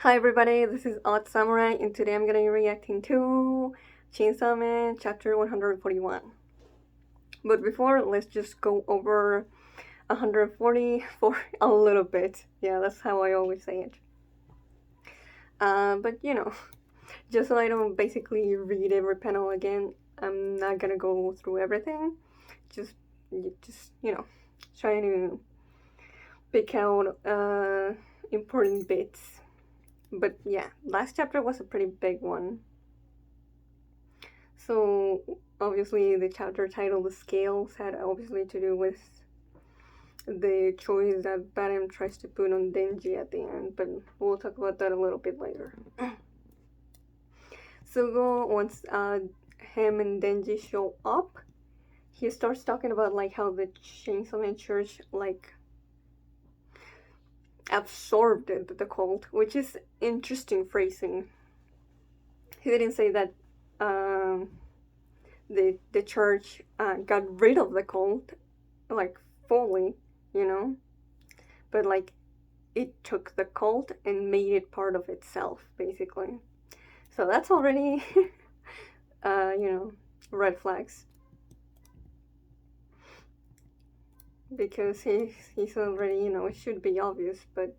Hi everybody, this is Odd Samurai, and today I'm gonna be reacting to Chainsaw Man chapter 141. But before, let's just go over 140 for a little bit. Yeah, that's how I always say it. But just so I don't basically read every panel again, I'm not gonna go through everything. Just, just trying to pick out important bits. But yeah, last chapter was a pretty big one. So obviously the chapter title, The Scales, had obviously to do with the choice that Badam tries to put on Denji at the end, but we'll talk about that a little bit later. Sugo, once him and Denji show up, he starts talking about like how the Chainsaw Man Church like absorbed the cult, which is interesting phrasing. He didn't say that um, the church got rid of the cult like fully, you know, but like it took the cult and made it part of itself basically. So that's already red flags, because he's already, it should be obvious, but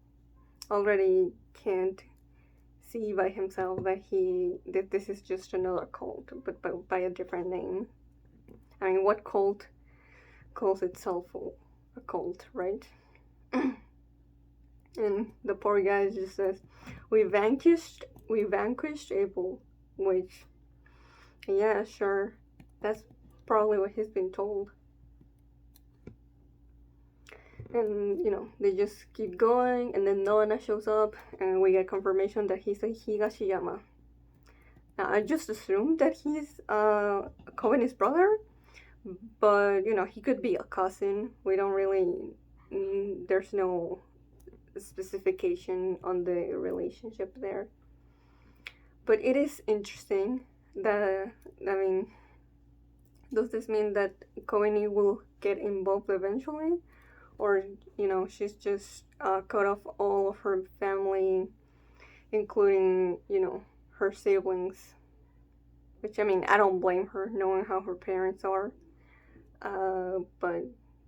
already can't see by himself that this is just another cult, but by a different name. I mean, what cult calls itself a cult, right? And the poor guy just says, we vanquished Abel," which, yeah, sure, that's probably what he's been told. And they just keep going, and then Noana shows up, and we get confirmation that he's a Higashiyama. Now, I just assumed that he's Koeni's brother, but he could be a cousin. We don't really. There's no specification on the relationship there. But it is interesting that, I mean, does this mean that Koeni will get involved eventually? Or, she's just cut off all of her family, including, her siblings. Which, I mean, I don't blame her, knowing how her parents are. But,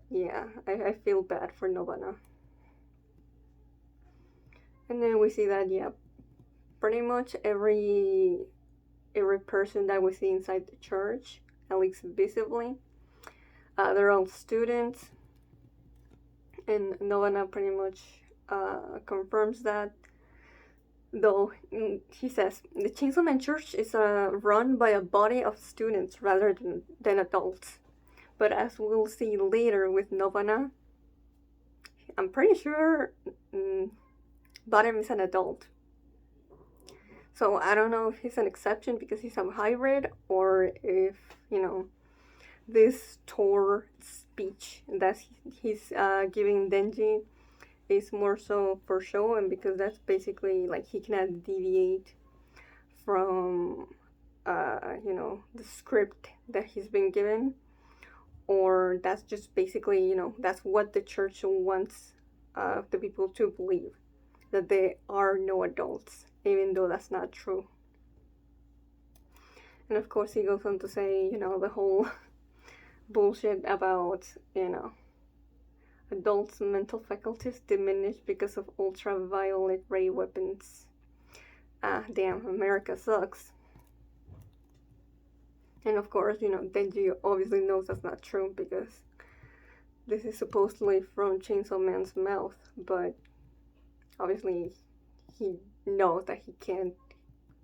yeah, I feel bad for Nobana. And then we see that, yeah, pretty much every person that we see inside the church, at least visibly, they're all students, and Novana pretty much confirms that. Though he says the Chainsaw Man Church is run by a body of students rather than adults, but as we'll see later with Novana, I'm pretty sure Bottom is an adult. So I don't know if he's an exception because he's a hybrid, or if this tour speech that he's giving Denji is more so for show, and because that's basically like he cannot deviate from the script that he's been given, or that's just basically that's what the church wants the people to believe, that there are no adults, even though that's not true. And of course he goes on to say the whole bullshit about adults' mental faculties diminish because of ultraviolet ray weapons. Ah, damn, America sucks. And of course, Denji obviously knows that's not true because this is supposedly from Chainsaw Man's mouth, but obviously he knows that he can't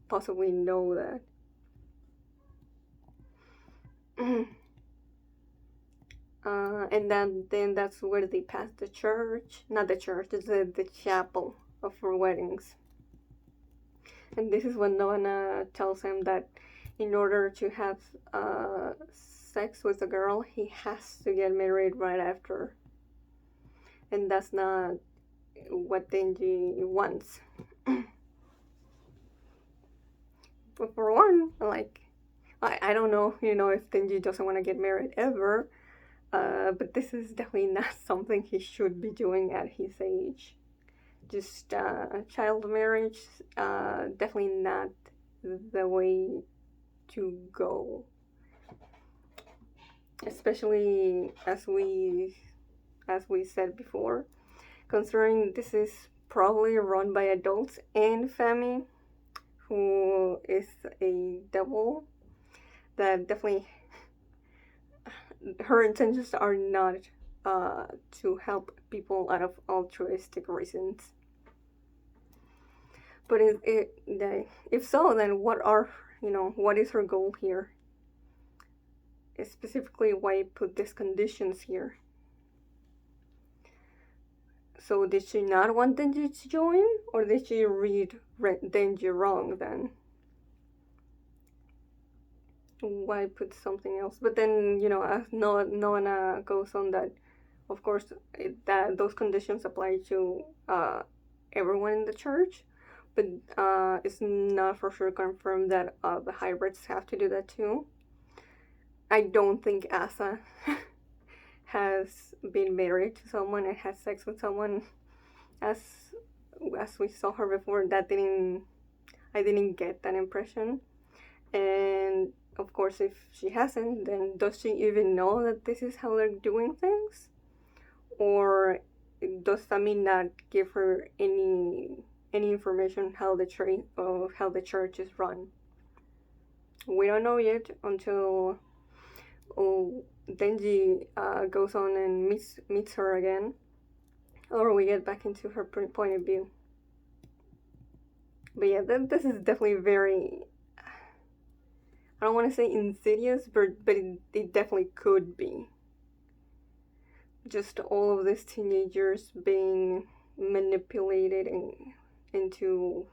possibly know that. And then that's where they pass the church. Not the church, it's the chapel for weddings. And this is when Noana tells him that in order to have sex with a girl, he has to get married right after. And that's not what Denji wants. But for one, like, I don't know, if Denji doesn't want to get married ever. But this is definitely not something he should be doing at his age. just child marriage, definitely not the way to go. Especially as we said before, considering this is probably run by adults and Femi, who is a devil, that definitely her intentions are not to help people out of altruistic reasons. But if so, then what is her goal here? Specifically, why put these conditions here? So did she not want Denji to join, or did she read Denji wrong then? Why put something else? But then, as Noana goes on that, of course, that those conditions apply to everyone in the church, but it's not for sure confirmed that the hybrids have to do that too. I don't think Asa has been married to someone and had sex with someone, as we saw her before. I didn't get that impression. And of course, if she hasn't, then does she even know that this is how they're doing things? Or does Sami not give her any information how the church is run? We don't know yet until Denji goes on and meets her again, or we get back into her point of view. But yeah, this is definitely very, I don't want to say insidious, but it definitely could be. Just all of these teenagers being manipulated into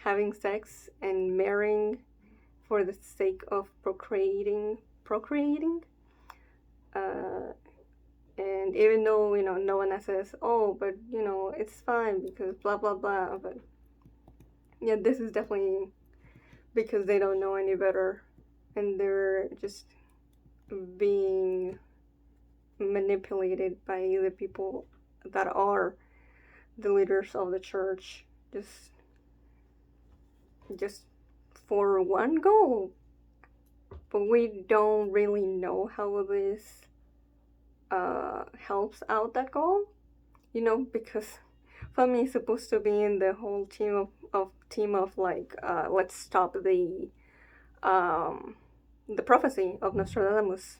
having sex and marrying for the sake of procreating. And even though, no one says, oh, but, it's fine because blah, blah, blah. But yeah, this is definitely because they don't know any better. And they're just being manipulated by the people that are the leaders of the church. Just for one goal. But we don't really know how this helps out that goal, because Fami is supposed to be in the whole team of like, let's stop the prophecy of Nostradamus.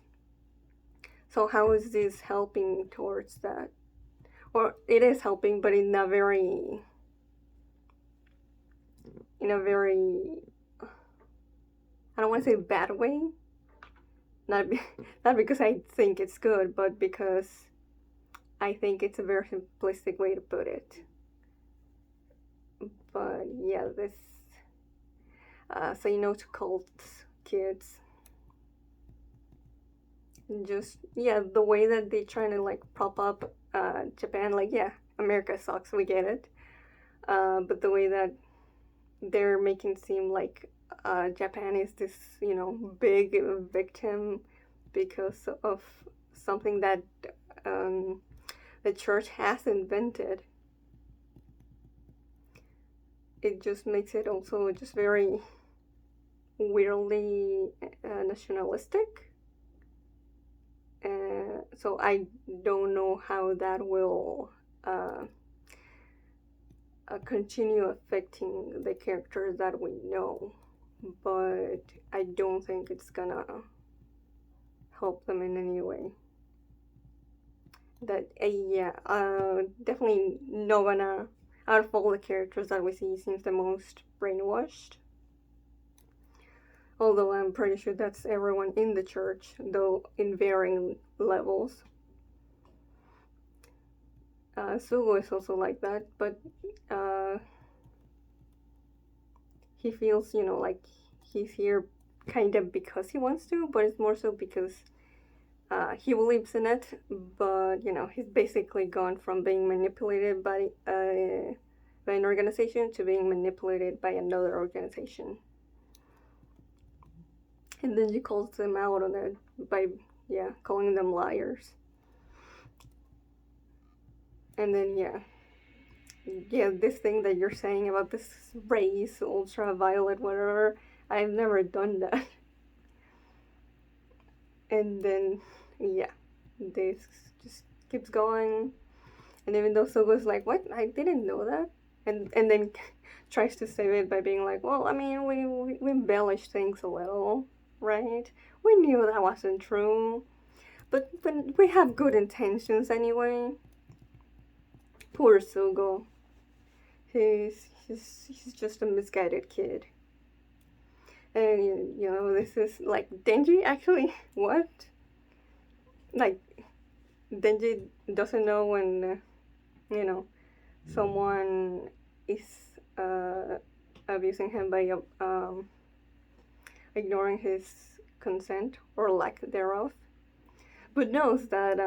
So how is this helping towards that? Or it is helping, but in a very I don't want to say bad way. Not because I think it's good, but because I think it's a very simplistic way to put it. But yeah, this say no to cults, kids. Just the way that they trying to like prop up Japan, like America sucks, we get it. But the way that they're making it seem like Japan is this big victim because of something that the church has invented. It just makes it also just very weirdly nationalistic. So I don't know how that will continue affecting the characters that we know, but I don't think it's gonna help them in any way. That definitely Novana, out of all the characters that we see, seems the most brainwashed. Although I'm pretty sure that's everyone in the church, though in varying levels. Sugo is also like that, but he feels, like he's here kind of because he wants to, but it's more so because he believes in it. But he's basically gone from being manipulated by an organization to being manipulated by another organization. And then she calls them out on it by calling them liars. And then yeah, this thing that you're saying about this race, ultraviolet, whatever, I've never done that. And then, yeah, this just keeps going. And even though Sogo's like, what? I didn't know that. And then tries to save it by being like, well, I mean, we embellished things a little, right? We knew that wasn't true. But we have good intentions anyway. Poor Sogo. He's just a misguided kid. And, this is like Denji actually. What? Like, Denji doesn't know when, someone is abusing him by ignoring his consent or lack thereof, but knows that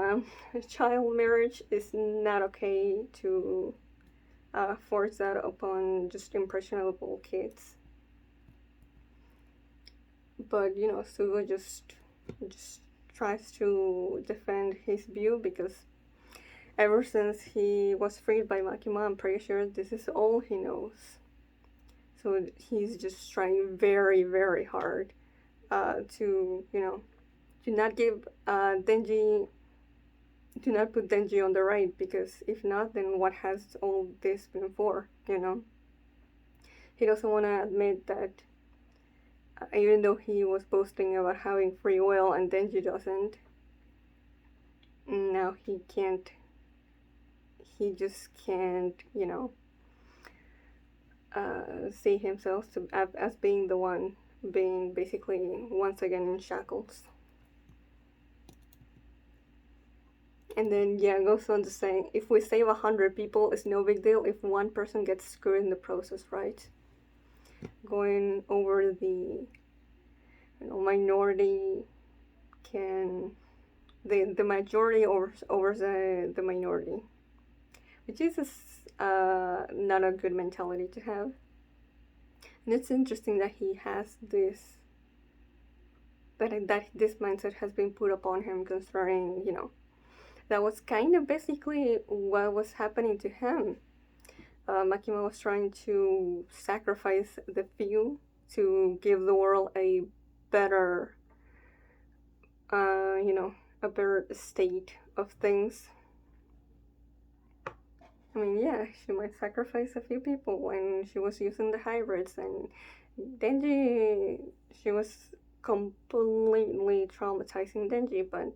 child marriage is not okay to force that upon just impressionable kids. But Sugo just tries to defend his view because ever since he was freed by Makima, I'm pretty sure this is all he knows. So he's just trying very, very hard to not give Denji, to not put Denji on the right, because if not, then what has all this been for, He doesn't want to admit that even though he was boasting about having free will and Denji doesn't, now he just can't, see himself as being the one being basically once again in shackles. And then goes on to say, if we save 100 people, it's no big deal if one person gets screwed in the process, right? Going over the minority can the majority over the minority, which is not a good mentality to have. And it's interesting that he has this that this mindset has been put upon him, considering that was kind of basically what was happening to him. Makima was trying to sacrifice the few to give the world a better, a better state of things. I mean, yeah, she might sacrifice a few people when she was using the hybrids, and Denji, she was completely traumatizing Denji, but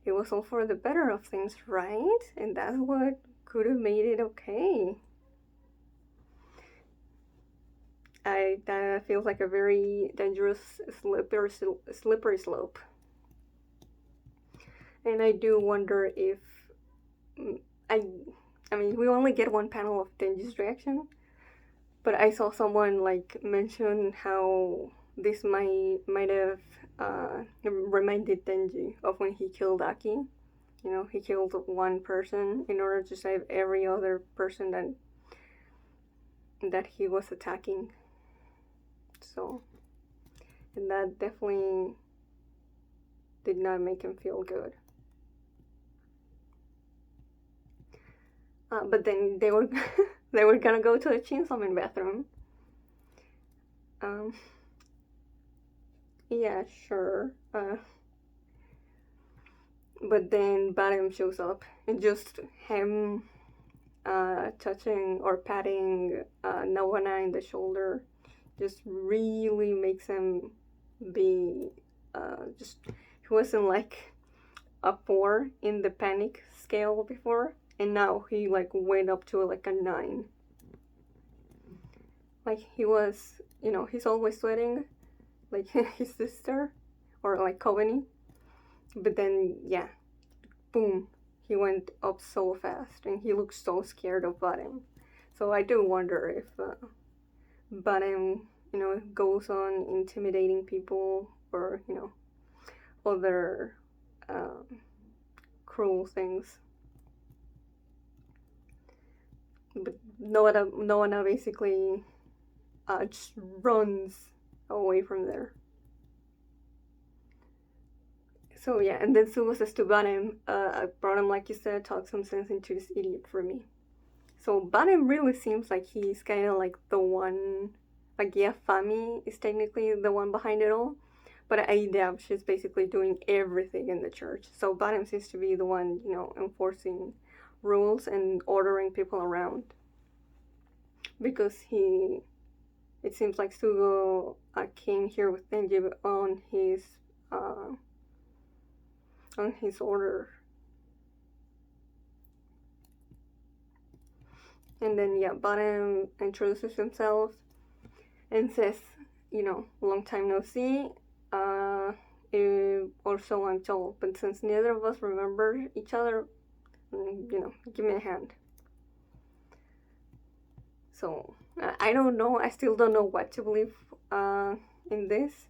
it was all for the better of things, right? And that's what could have made it okay. That feels like a very dangerous, slippery slope. And I do wonder if I mean, we only get one panel of Denji's reaction, but I saw someone mention how this might have reminded Denji of when he killed Aki. He killed one person in order to save every other person that he was attacking. So, and that definitely did not make him feel good. But then they were they were gonna go to the Chainsaw Man bathroom. Yeah, sure. But then Badem shows up, and just him touching or patting Nawana in the shoulder just really makes him be he wasn't like a 4 in the panic scale before, and now he went up to a 9. He was, he's always sweating like his sister or Kobani, but then boom, he went up so fast, and he looks so scared of Badem. So I do wonder if Badem, goes on intimidating people or other cruel things. But Noana basically just runs away from there. So and then Sumo says to Badem, Badem, like you said, talk some sense into this idiot for me. So Bottom really seems like he's kind of like the one, like yeah, Fami is technically the one behind it all, but Aida, she's basically doing everything in the church. So Bottom seems to be the one, enforcing rules and ordering people around, because it seems like Sugo came here with Denji uh, on his order. And then yeah, Bottom introduces himself and says, long time no see. Also I'm told, but since neither of us remember each other, give me a hand. So I don't know. I still don't know what to believe in this.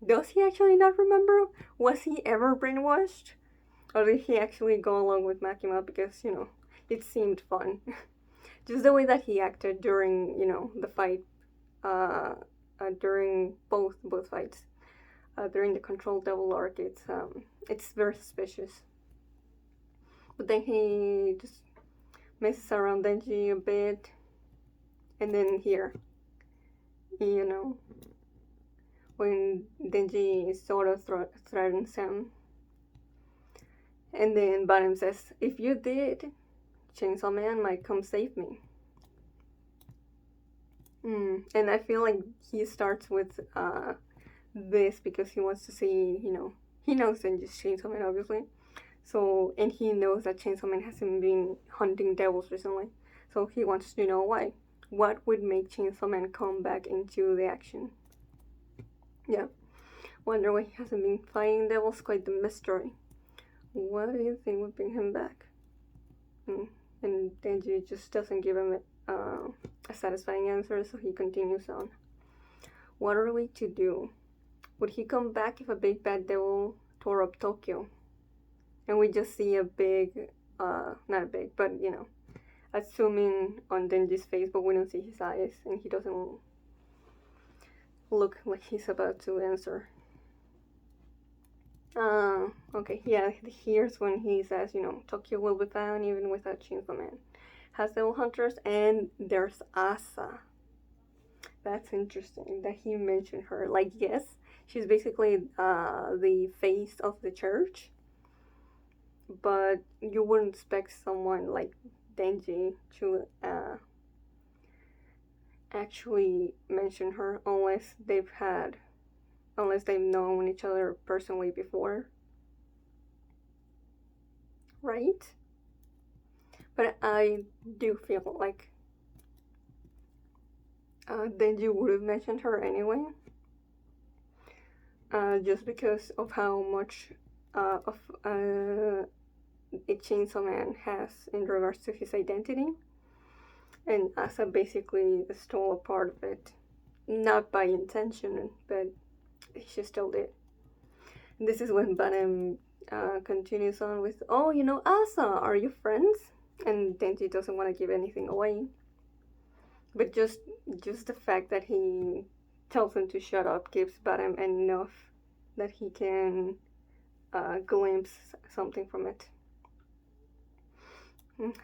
Does he actually not remember? Was he ever brainwashed? Or did he actually go along with Makima because, it seemed fun? Just the way that he acted during, the fight, during both fights, during the Control Devil arc, it's very suspicious. But then he just messes around Denji a bit, and then here, when Denji sort of threatens him, and then Bottom says, "If you did, Chainsaw Man might come save me." And I feel like he starts with this because he wants to see, he knows Denji's Chainsaw Man, obviously. So, and he knows that Chainsaw Man hasn't been hunting devils recently. So he wants to know why. What would make Chainsaw Man come back into the action? Yeah. Wonder why he hasn't been fighting devils, quite the mystery. What do you think would bring him back? And Denji just doesn't give him a satisfying answer, so he continues on. What are we to do? Would he come back if a big bad devil tore up Tokyo? And we just see a big, not a big, but a zoom in on Denji's face, but we don't see his eyes, and he doesn't look like he's about to answer. Okay, yeah, here's when he says, Tokyo will be found even without Chainsaw Man. Has devil hunters, and there's Asa. That's interesting that he mentioned her. Like, yes, she's basically the face of the church, but you wouldn't expect someone like Denji to actually mention her unless they've known each other personally before, right? But I do feel like Denji would have mentioned her anyway, just because of how much of a Chainsaw Man has in regards to his identity, and Asa basically stole a part of it, not by intention, but she still did. And this is when Bottom continues on with, "Oh, Asa, are you friends?" And Denji doesn't want to give anything away, but just the fact that he tells him to shut up gives Bottom enough that he can glimpse something from it.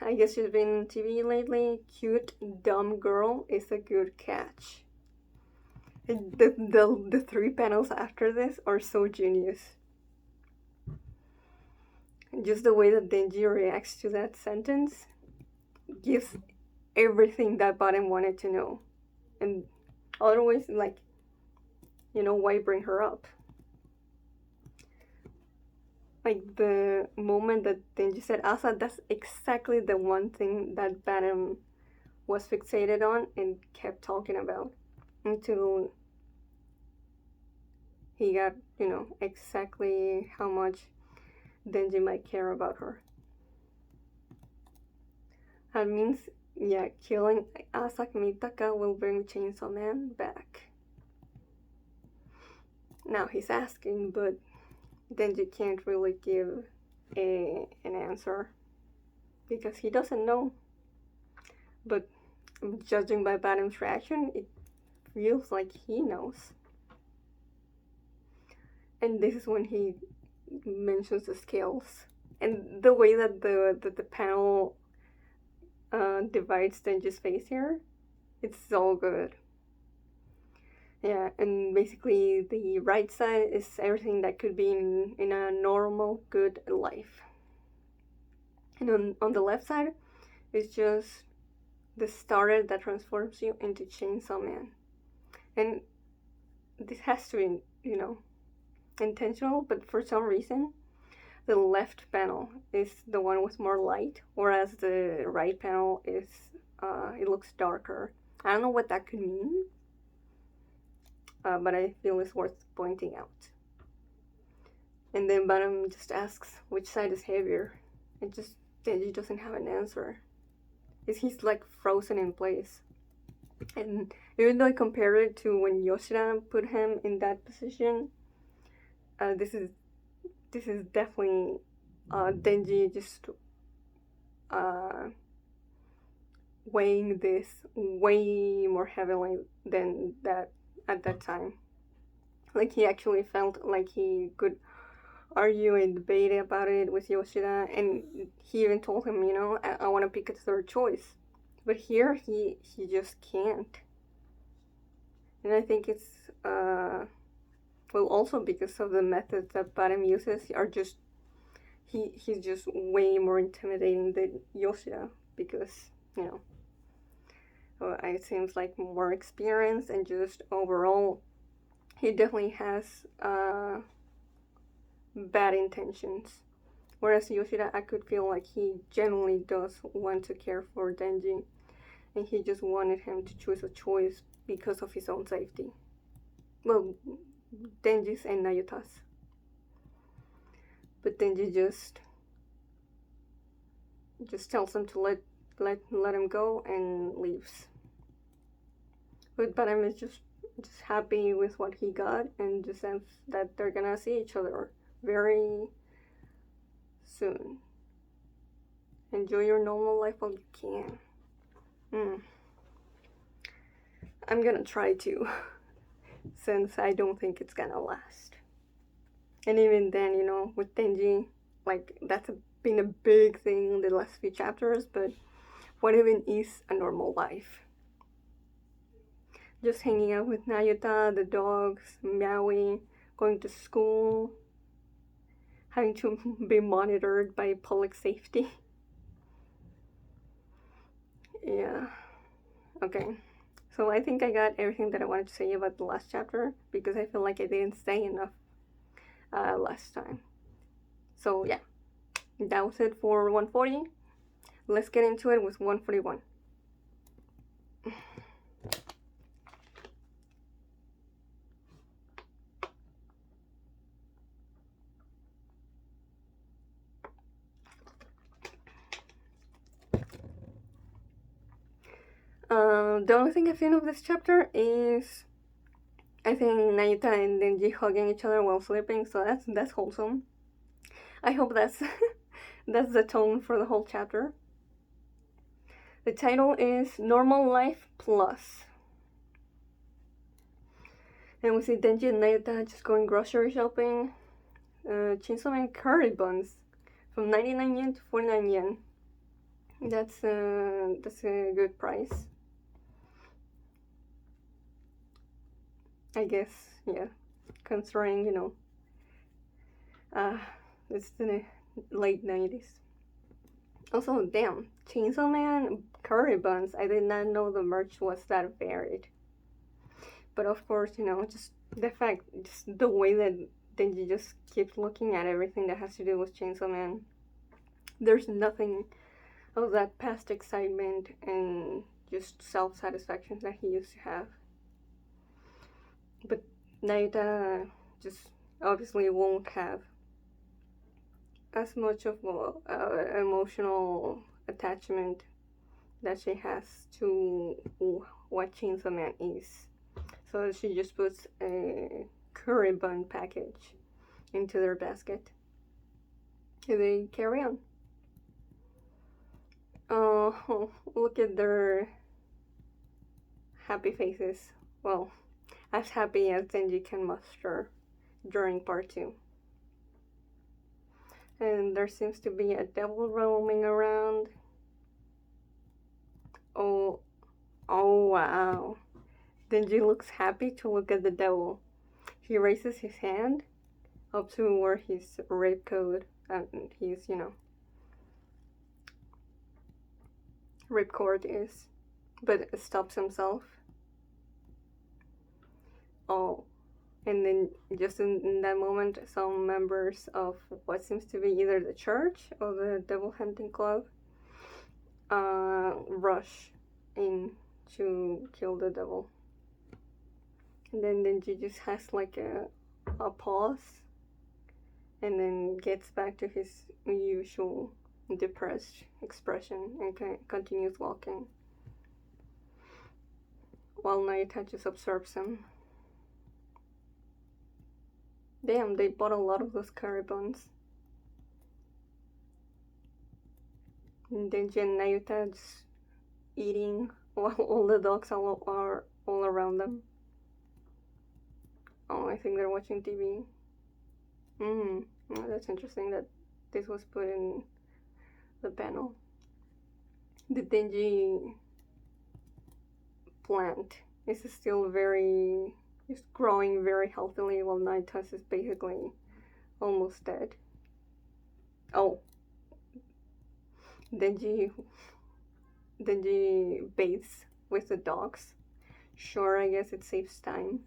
I guess she's been on TV lately. Cute, dumb girl is a good catch. The 3 panels after this are so genius. Just the way that Denji reacts to that sentence gives everything that Bottom wanted to know. And otherwise, like, why bring her up? Like, the moment that Denji said Asa, that's exactly the one thing that Bottom was fixated on and kept talking about until he got, exactly how much Denji might care about her. That means, yeah, killing Asa Mitaka will bring Chainsaw Man back. Now he's asking, but Denji can't really give an answer because he doesn't know. But judging by Bottom's reaction, it feels like he knows. And this is when he mentions the scales and the way that the panel divides Denji's face here. It's so good. Yeah, and basically the right side is everything that could be in a normal, good life. And on the left side is just the starter that transforms you into Chainsaw Man. And this has to be, intentional, but for some reason, the left panel is the one with more light, whereas the right panel is, it looks darker. I don't know what that could mean, but I feel it's worth pointing out. And then Bottom just asks which side is heavier. Denji doesn't have an answer. He's like frozen in place. And even though I compare it to when Yoshida put him in that position, this is definitely Denji just weighing this way more heavily than that at that time. Like he actually felt like he could argue and debate about it with Yoshida, and he even told him, I want to pick a third choice. But here he just can't. And I think it's also because of the methods that Bottom uses are just he's just way more intimidating than Yoshida because it seems like more experience, and just overall he definitely has bad intentions. Whereas Yoshida, I could feel like he genuinely does want to care for Denji, and he just wanted him to choose a choice because of his own safety. Well, Denji's and Nayuta's. But Denji just tells him to let him go and leaves. But Bottom is just happy with what he got, and just says that they're gonna see each other very soon. Enjoy your normal life while you can. I'm gonna try to, since I don't think it's gonna last. And even then, with Denji, like, that's been a big thing in the last few chapters, but what even is a normal life? Just hanging out with Nayuta, the dogs, meowing, going to school, having to be monitored by public safety. Yeah. Okay. So I think I got everything that I wanted to say about the last chapter, because I feel like I didn't say enough last time. So yeah, that was it for 140. Let's get into it with 141. The only thing I've seen of this chapter is, I think, Nayuta and Denji hugging each other while sleeping, so that's wholesome. I hope that's that's the tone for the whole chapter. The title is Normal Life Plus. And we see Denji and Nayuta just going grocery shopping. Chainsaw Man curry buns from 99 yen to 49 yen. That's a good price. I guess, yeah. Considering, it's the late 90s. Also, damn, Chainsaw Man curry buns. I did not know the merch was that varied. But of course, just the fact, just the way that Denji just keeps looking at everything that has to do with Chainsaw Man. There's nothing of that past excitement and just self-satisfaction that he used to have. But Nayuta just obviously won't have as much of emotional attachment that she has to what Chainsaw Man is. So she just puts a curry bun package into their basket. And they carry on. Oh, look at their happy faces. Well, as happy as Denji can muster during part 2. And there seems to be a devil roaming around. Oh, oh wow. Denji looks happy to look at the devil. He raises his hand up to where his rape code and his, ripcord is, but stops himself. Oh, and then just in that moment, some members of what seems to be either the church or the devil hunting club rush in to kill the devil. And then Denji just has like a pause and then gets back to his usual depressed expression and continues walking. While Nayuta just observes him. Damn, they bought a lot of those curry buns. And Denji and Nayuta just eating while all the dogs are all around them. Oh, I think they're watching TV. Oh, that's interesting that this was put in the panel. The Denji plant is still just growing very healthily, while Nayuta's is basically almost dead. Oh, Denji bathes with the dogs. Sure, I guess it saves time.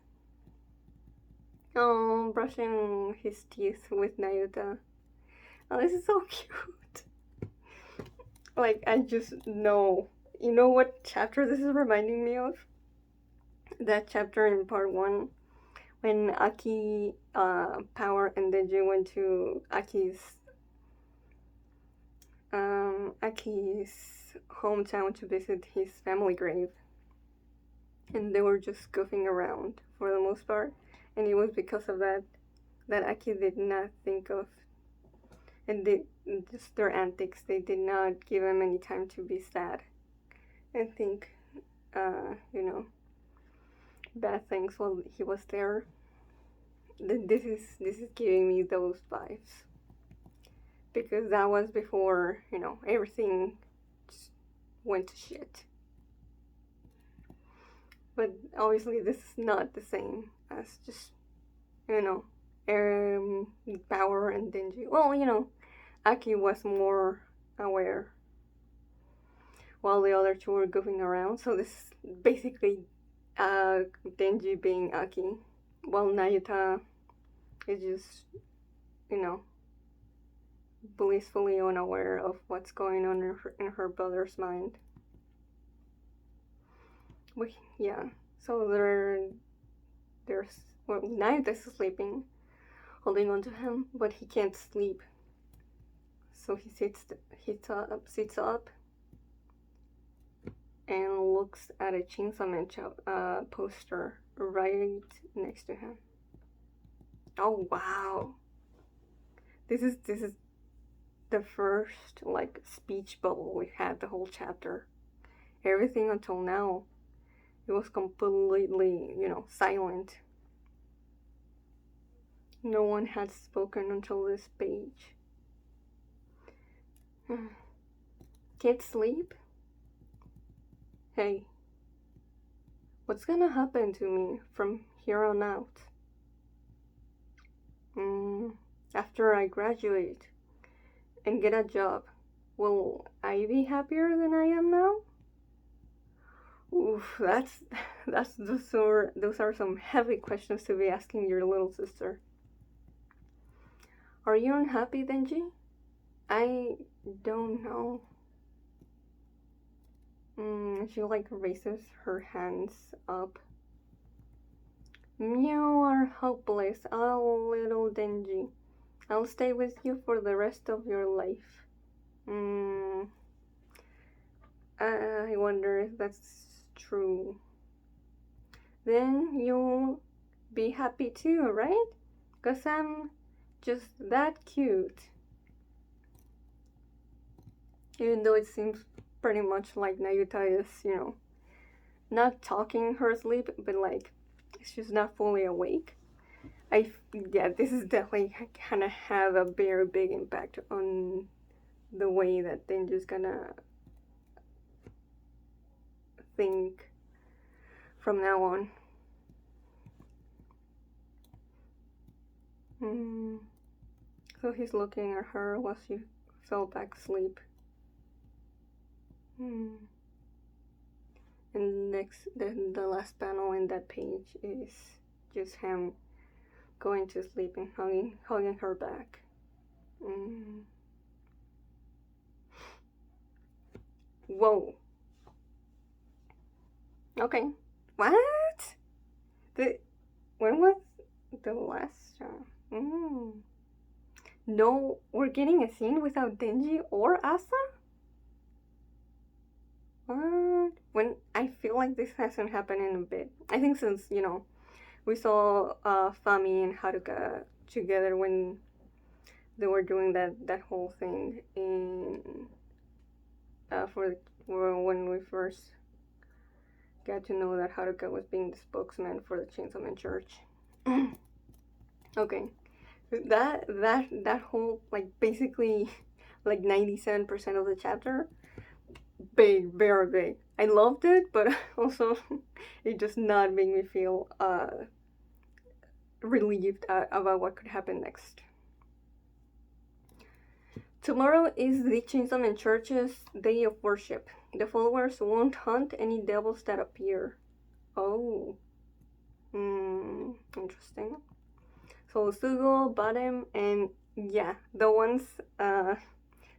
Oh, brushing his teeth with Nayuta. Oh, this is so cute. Like, I just know. You know what chapter this is reminding me of? That chapter in part 1 when Aki, Power, and Denji went to Aki's hometown to visit his family grave. And they were just goofing around for the most part. And it was because of that Aki did not think of, and just their antics, they did not give him any time to be sad and think, bad things while he was there. This is giving me those vibes. Because that was before, everything just went to shit. But obviously this is not the same as just, Power and Denji. Well, Aki was more aware while the other two were goofing around. So this is basically Denji being Aki, while Nayuta is just, blissfully unaware of what's going on in her brother's mind. Yeah, so Nayuta's sleeping, holding on to him, but he can't sleep. So he sits up, and looks at a Chainsaw Man poster right next to him. Oh wow! This is the first speech bubble we've had the whole chapter. Everything until now, it was completely, silent. No one had spoken until this page. Can't sleep? Hey, what's gonna happen to me from here on out? After I graduate and get a job, will I be happier than I am now? Oof, those are some heavy questions to be asking your little sister. Are you unhappy, Denji? I don't know. She raises her hands up. You are hopeless, oh little Denji. I'll stay with you for the rest of your life. I wonder if that's true. Then you'll be happy too, right? 'Cause I'm just that cute. Even though it seems pretty much like Nayuta is, not talking her sleep, but she's not fully awake. This is definitely gonna have a very big impact on the way that Denji's gonna think from now on. So he's looking at her while she fell back asleep. And next, the last panel in that page is just him going to sleep and hugging her back. Whoa. Okay. What? When was the last one? No, we're getting a scene without Denji or Asa? What? When I feel like this hasn't happened in a bit. I think since, we saw Fami and Haruka together when they were doing that whole thing in when we first got to know that Haruka was being the spokesman for the Chainsaw Man Church. Okay, that whole basically 97% of the chapter, big, very big. I loved it, but also it just not made me feel relieved about what could happen next. Tomorrow is the Chainsaw Man Church's day of worship. The followers won't hunt any devils that appear. Oh. Interesting. So Sugo, Bottom, and the ones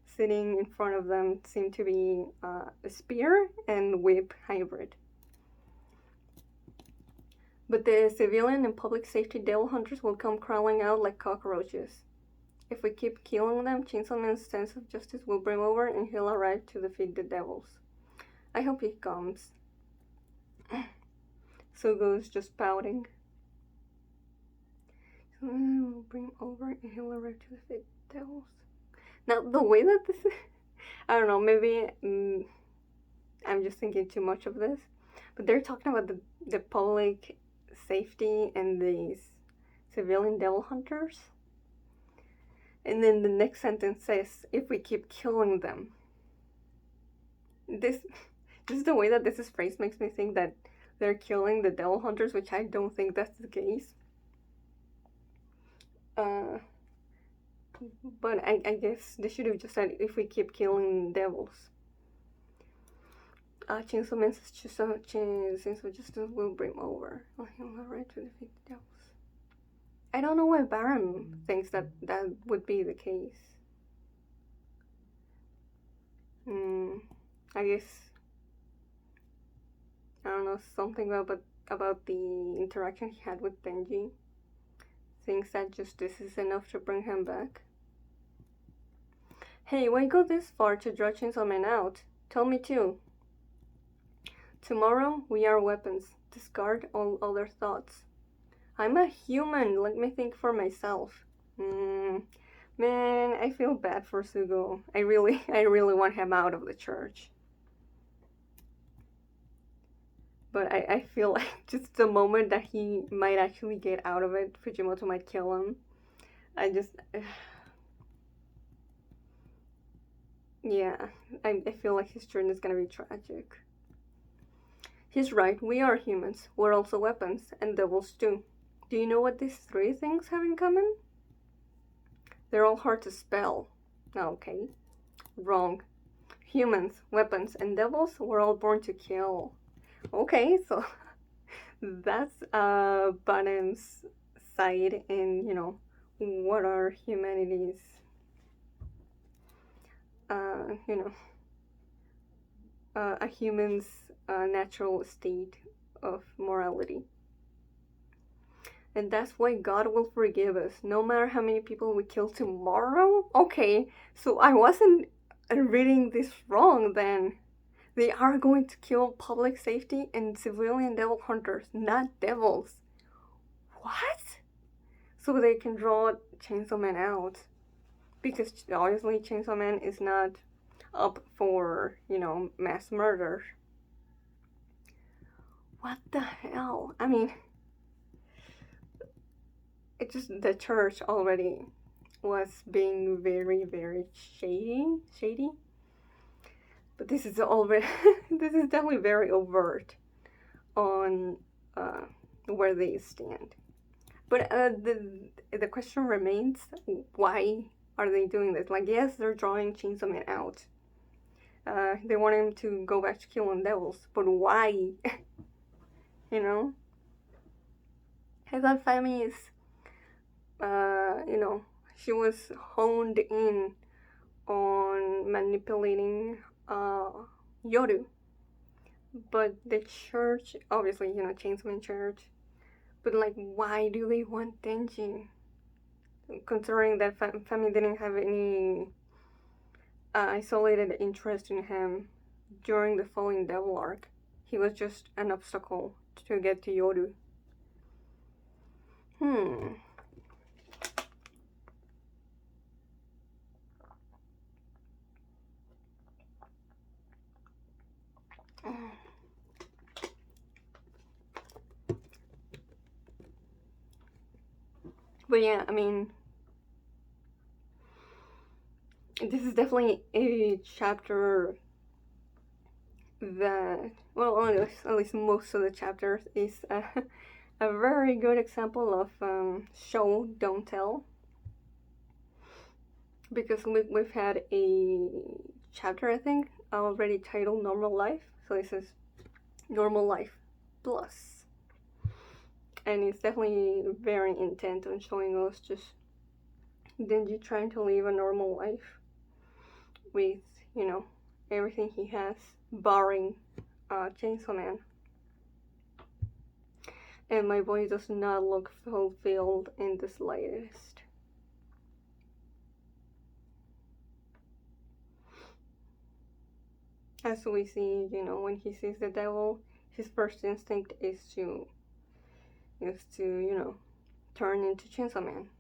sitting in front of them seem to be a spear and whip hybrid. But the civilian and public safety devil hunters will come crawling out like cockroaches. If we keep killing them, Chainsaw Man's sense of justice will brim over and he'll arrive to defeat the devils. I hope he comes. Sugo's just pouting. Will brim over and he'll arrive to defeat the devils. Now, the way that this is, I don't know, maybe I'm just thinking too much of this, but they're talking about the public safety and these civilian devil hunters. And then the next sentence says, if we keep killing them. This is the way that this is phrased makes me think that they're killing the devil hunters, which I don't think that's the case. But I guess they should have just said, if we keep killing devils. Chainsaw Man's sense of justice will brim over. He'll have right to defeat the devils. I don't know why Baron thinks that would be the case. I guess, I don't know, something about the interaction he had with Denji. Thinks that just this is enough to bring him back. Hey, why go this far to draw Chainsaw Man out? Tell me too. Tomorrow, we are weapons. Discard all other thoughts. I'm a human, let me think for myself. Man, I feel bad for Sugo. I really want him out of the church. But I feel like just the moment that he might actually get out of it, Fujimoto might kill him. I feel like his turn is gonna be tragic. He's right, we are humans. We're also weapons, and devils too. Do you know what these three things have in common? They're all hard to spell. Okay. Wrong. Humans, weapons, and devils were all born to kill. Okay, so that's Bottom's side in, what are humanity's, a human's natural state of morality. And that's why God will forgive us, no matter how many people we kill tomorrow? Okay, so I wasn't reading this wrong then. They are going to kill public safety and civilian devil hunters, not devils. What? So they can draw Chainsaw Man out. Because obviously Chainsaw Man is not up for, mass murder. What the hell? I mean, it just, the church already was being very, very shady. But this is already this is definitely very overt on where they stand. But the question remains: why are they doing this? Like, yes, they're drawing Chainsaw Man out. They want him to go back to killing devils, but why? You know, I thought Femi is, she was honed in on manipulating Yoru. But the church, obviously, Chainsaw Man Church. But like, why do they want Denji? Considering that Femi didn't have any isolated interest in him during the Falling Devil arc, he was just an obstacle to get to Yoru. But yeah, I mean, this is definitely a chapter that, well, at least most of the chapters, is a very good example of show, don't tell. Because we've had a chapter, I think, already titled Normal Life. So this is Normal Life Plus. And it's definitely very intent on showing us just Denji trying to live a normal life with, everything he has, barring Chainsaw Man. And my boy does not look fulfilled in the slightest. As we see, when he sees the devil, his first instinct is to turn into Chainsaw Man.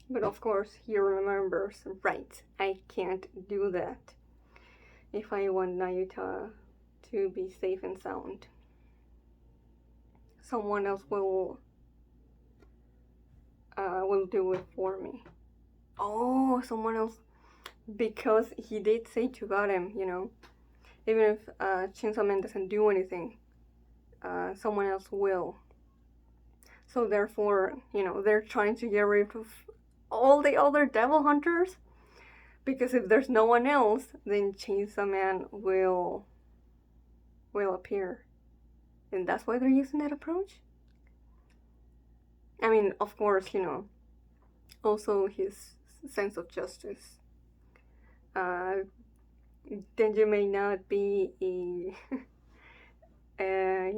But of course, he remembers, right, I can't do that if I want Nayuta to be safe and sound. Someone else will do it for me. Oh, someone else, because he did say to God him, even if Chainsaw Man doesn't do anything, someone else will. So therefore, they're trying to get rid of all the other devil hunters, because if there's no one else, then Chainsaw Man will appear. And that's why they're using that approach. I mean, of course, also his sense of justice. Denji may not be a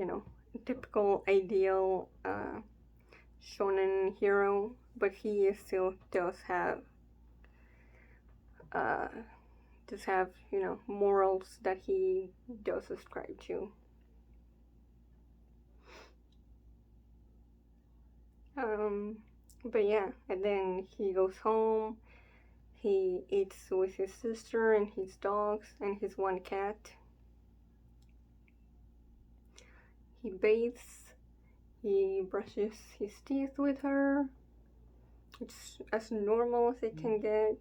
typical ideal shonen hero, but he still does have morals that he does ascribe to. But yeah, and then he goes home, he eats with his sister and his dogs and his one cat. He bathes, he brushes his teeth with her. It's as normal as it can get.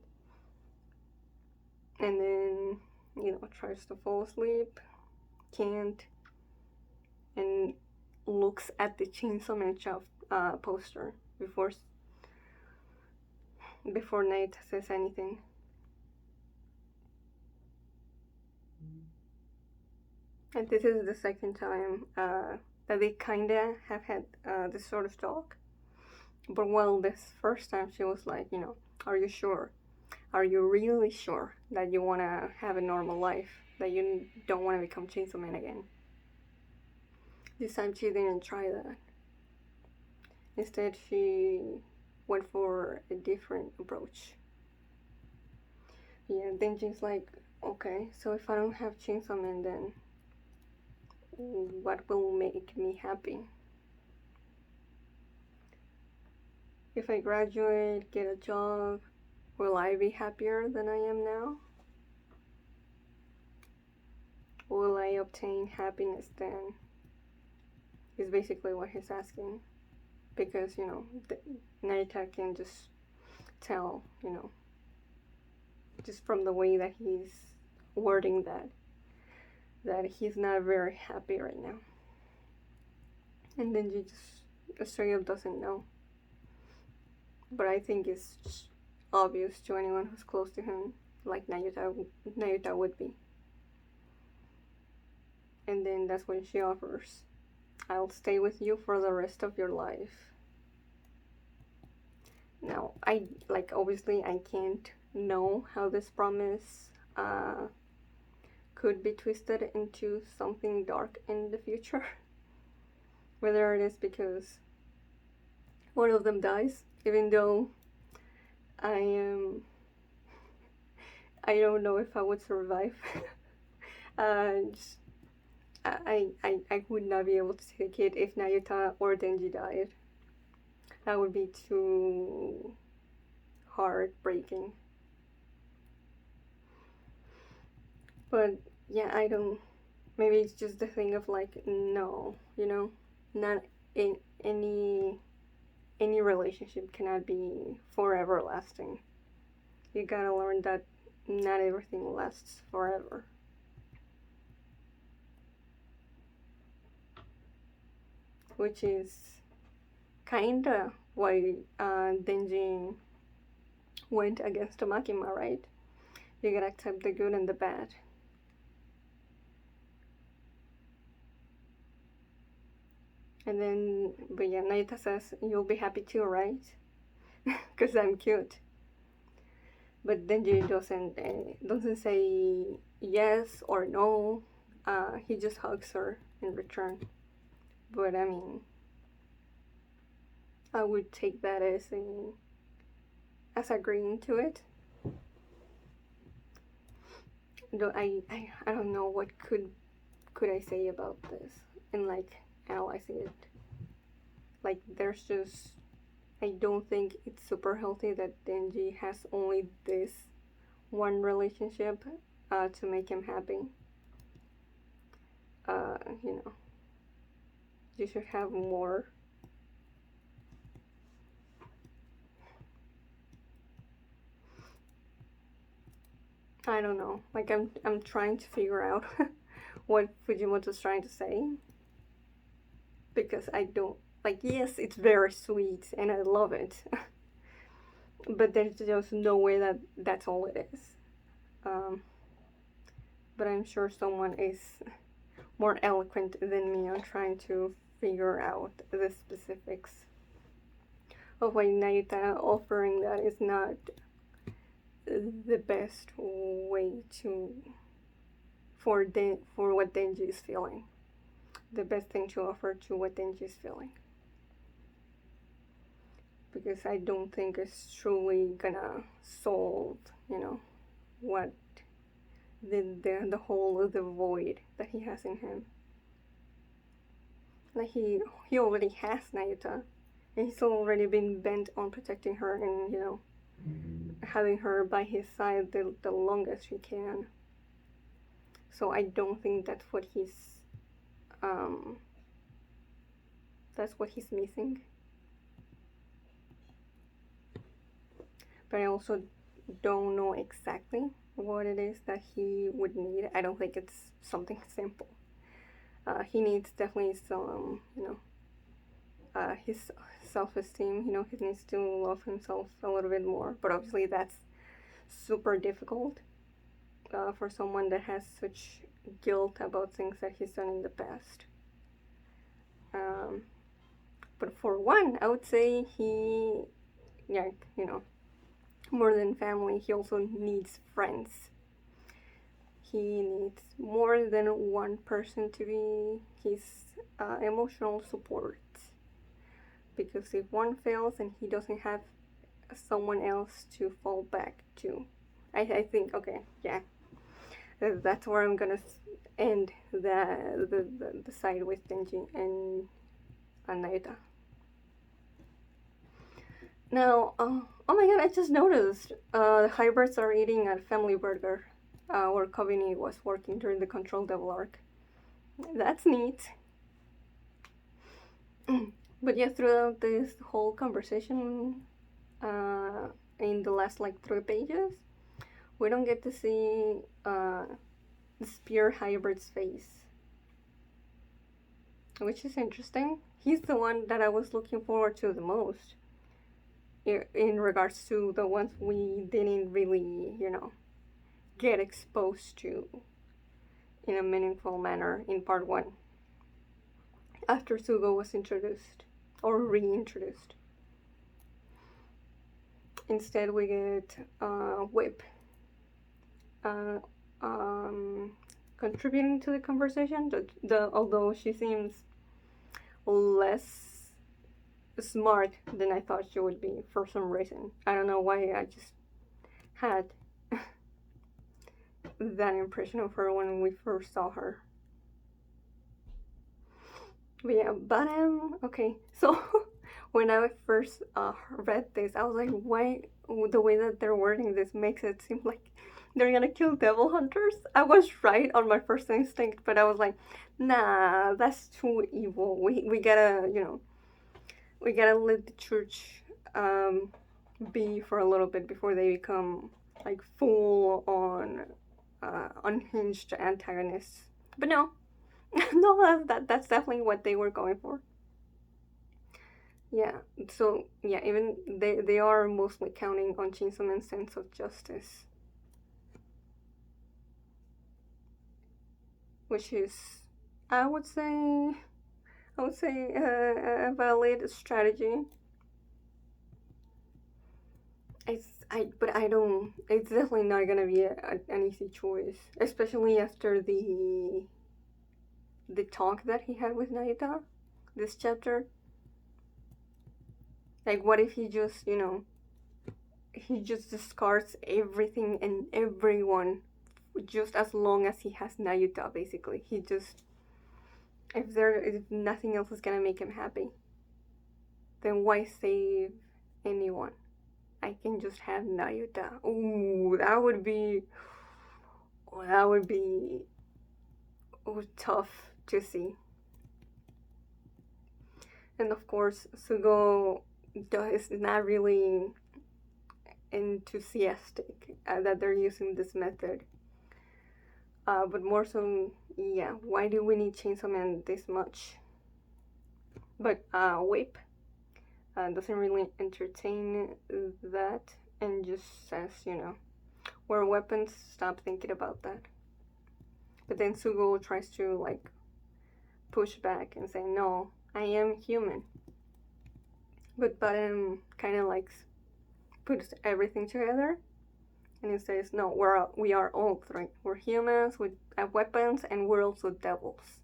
And then, tries to fall asleep, can't, and looks at the Chainsaw Man poster before Nate says anything. And this is the second time that they kinda have had this sort of talk. But well, this first time she was like, are you sure? Are you really sure that you want to have a normal life? That you don't want to become Chainsaw Man again? This time she didn't try that. Instead, she went for a different approach. Yeah, then Jin's like, okay, so if I don't have Chainsaw Man, then what will make me happy? If I graduate, get a job, will I be happier than I am now? Will I obtain happiness then? Is basically what he's asking. Because, Nayuta can just tell, just from the way that he's wording that he's not very happy right now. And then you just straight up doesn't know. But I think it's just obvious to anyone who's close to him, like Nayuta would be. And then that's when she offers, I'll stay with you for the rest of your life. Now, obviously I can't know how this promise could be twisted into something dark in the future. Whether it is because one of them dies, even though I don't know if I would survive. I would not be able to take it if Nayuta or Denji died. That would be too heartbreaking. But yeah, I don't. Maybe it's just the thing of like, no, not in any relationship cannot be forever lasting. You gotta learn that not everything lasts forever. Which is kinda why Denji went against Makima, right? You gotta accept the good and the bad. And then, but yeah, Nayuta says, you'll be happy too, right? Because I'm cute. But Denji doesn't say yes or no. He just hugs her in return. But I mean, I would take that as agreeing to it. Though I don't know what could I say about this and like analyzing it. Like there's just, I don't think it's super healthy that Denji has only this one relationship to make him happy. You should have more. I don't know. Like I'm trying to figure out what Fujimoto's trying to say, because I don't like. Yes, it's very sweet and I love it, but there's just no way that that's all it is. But I'm sure someone is more eloquent than me on trying to figure out the specifics of why Nayuta offering that is not the best way for what Denji is feeling. The best thing to offer to what Denji is feeling. Because I don't think it's truly gonna solve, what the hole of the void that he has in him. Like he already has Nayuta, and he's already been bent on protecting her and having her by his side the longest he can. So I don't think that's what he's missing. But I also don't know exactly what it is that he would need. I don't think it's something simple. He needs definitely some, his self-esteem. He needs to love himself a little bit more. But obviously that's super difficult for someone that has such guilt about things that he's done in the past. But for one, I would say he, more than family, he also needs friends. He needs more than one person to be his emotional support. Because if one fails and he doesn't have someone else to fall back to, I think, okay, yeah, that's where I'm gonna end the side with Denji and Nayuta. Now, oh my god, I just noticed the hybrids are eating at Family Burger, where Kobini was working during the Control Devil arc. That's neat. But yeah, throughout this whole conversation, in the last 3 pages, we don't get to see the spear hybrid's face, which is interesting. He's the one that I was looking forward to the most in regards to the ones we didn't really, get exposed to in a meaningful manner in part 1 after Sugo was introduced or reintroduced. Instead, we get Whip contributing to the conversation. Although she seems less smart than I thought she would be for some reason. I don't know why. I just had that impression of her when we first saw her. But yeah, okay. So when I first read this, I was like, why? The way that they're wording this makes it seem like they're gonna kill devil hunters. I was right on my first instinct, but I was like, nah, that's too evil. We gotta, we gotta let the church be for a little bit before they become like full on unhinged antagonists. But no, no, that's definitely what they were going for. Yeah, so yeah, even they are mostly counting on Chainsaw Man's sense of justice, which is, I would say, a valid strategy. But I don't. It's definitely not gonna be an easy choice, especially after the talk that he had with Nayuta, this chapter. Like, what if he just, he just discards everything and everyone, just as long as he has Nayuta. Basically, he just, if nothing else is gonna make him happy, then why save anyone? I can just have Nayuta. Ooh, that would be tough to see. And of course, Sugo is not really enthusiastic that they're using this method. But more so, yeah, why do we need Chainsaw Man this much? But Whip doesn't really entertain that and just says, we're weapons, stop thinking about that. But then Sugo tries to like push back and say, no, I am human. But Bottom kind of like puts everything together and he says, no, we are all three. We're humans, we have weapons, and we're also devils.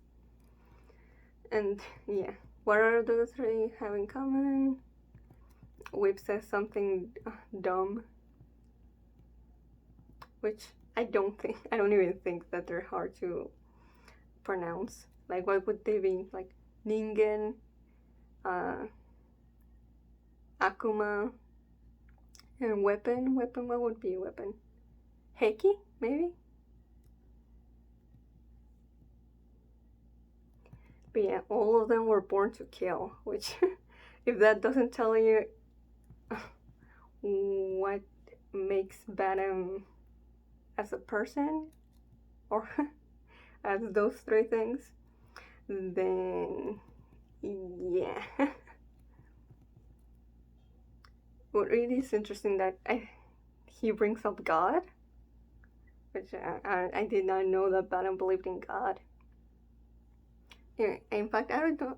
And yeah, what are the three have in common? Whip says something dumb, which I don't even think that they're hard to pronounce. Like, what would they be? Like, Ningen, Akuma, and weapon. Weapon, what would be a weapon? Heiki, maybe? But yeah, all of them were born to kill, which, if that doesn't tell you what makes Bottom as a person, or as those three things, then yeah. What really is interesting that he brings up God, which I did not know that Bottom believed in God. Yeah, in fact, I don't know.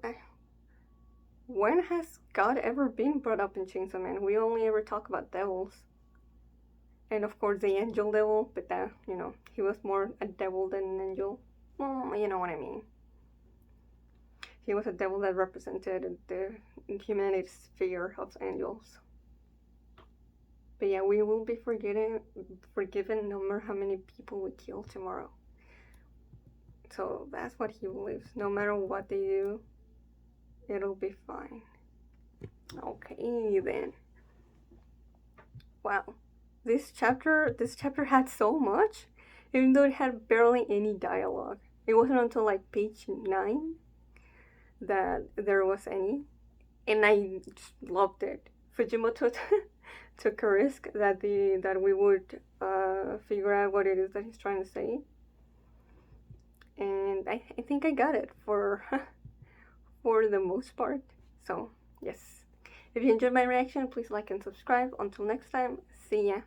When has God ever been brought up in Chainsaw Man? We only ever talk about devils. And of course the angel devil, but that, he was more a devil than an angel. Well, you know what I mean. He was a devil that represented the humanity's fear of angels. But yeah, we will be forgiven no matter how many people we kill tomorrow. So that's what he believes. No matter what they do, it'll be fine. Okay then. Wow. This chapter had so much, even though it had barely any dialogue. It wasn't until like page 9 that there was any, and I just loved it. Fujimoto took a risk that we would figure out what it is that he's trying to say. and I think I got it for for the most part. So yes, if you enjoyed my reaction, please like and subscribe. Until next time, see ya.